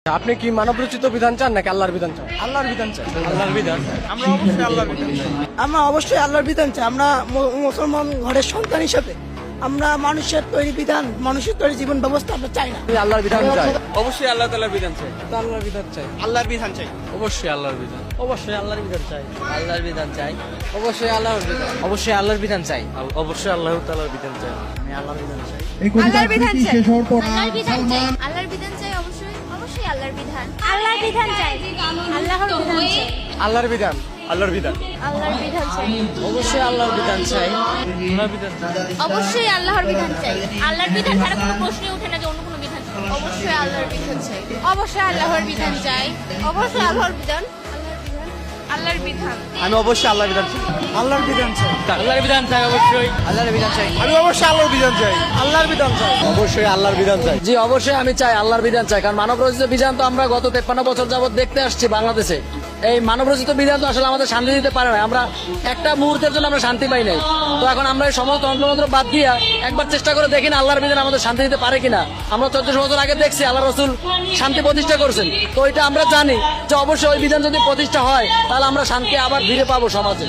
আপনি কি মানবরচিত বিধান চান নাকি আল্লাহর বিধান চান? আল্লাহর বিধান চাই। আল্লাহর বিধান। আমরা অবশ্যই আল্লাহর বিধান চাই। আমরা অবশ্যই আল্লাহর বিধান চাই। আমরা মুসলমান ঘরের সন্তান হিসেবে আমরা মানুষের তৈরি বিধান, মানুষের তৈরি জীবন ব্যবস্থা আমরা চাই না। আমি আল্লাহর বিধান চাই। অবশ্যই আল্লাহ তাআলার বিধান চাই। আল্লাহর বিধান চাই। আল্লাহর বিধান চাই। অবশ্যই আল্লাহর বিধান। অবশ্যই আল্লাহর বিধান চাই। আল্লাহর বিধান চাই। অবশ্যই আল্লাহর বিধান। অবশ্যই আল্লাহর বিধান চাই। অবশ্যই আল্লাহ তাআলার বিধান চাই। আমি আল্লাহর বিধান চাই। আল্লাহর বিধান চাই। আল্লাহর বিধান চাই। আল্লাহর বিধান চাই অবশ্যই। অবশ্যই আল্লাহর বিধান। আল্লাহর বিধান চাই। আল্লাহর বিধান চাই। আল্লাহর বিধান। আল্লাহর বিধান। আল্লাহর বিধান চাই। অবশ্যই আল্লাহর বিধান চাই। অবশ্যই আল্লাহর বিধান চাই। আল্লাহর বিধান ছাড়া কোনো প্রশ্নই ওঠে না যে অন্য কোনো বিধান চাই। অবশ্যই আল্লাহর বিধান চাই। অবশ্যই আল্লাহর বিধান চাই। অবশ্যই আল্লাহর বিধান। আল্লাহর বিধান। আমি অবশ্যই আল্লাহর বিধান চাই। আল্লাহর বিধান চাই। আল্লাহর বিধান চাই অবশ্যই। আল্লাহর বিধান চাই। আমি অবশ্যই আল্লাহর বিধান চাই। আল্লাহর বিধান চাই। অবশ্যই আল্লাহর বিধান চাই। জি অবশ্যই আমি চাই আল্লাহর বিধান চাই, কারণ মানবরচিত বিধান তো আমরা গত 53 বছর যাবত দেখতে আসছি বাংলাদেশে। এই মানবরচিত বিধান তো আসলে আমাদের শান্তি দিতে পারে না। আমরা একটা মুহূর্তের জন্য আমরা শান্তি পাই নাই। তো এখন আমরা এই সমস্ত তন্ত্রমন্ত্র বাদ দিয়া একবার চেষ্টা করে দেখি না আল্লাহর বিধান আমাদের শান্তি দিতে পারে কিনা। আমরা 1400 বছর আগে দেখছি আল্লাহ রসুল শান্তি প্রতিষ্ঠা করছেন। তো এটা আমরা জানি যে অবশ্যই ওই বিধান যদি প্রতিষ্ঠা হয় তাহলে আমরা শান্তি আবার ফিরে পাবো সমাজে।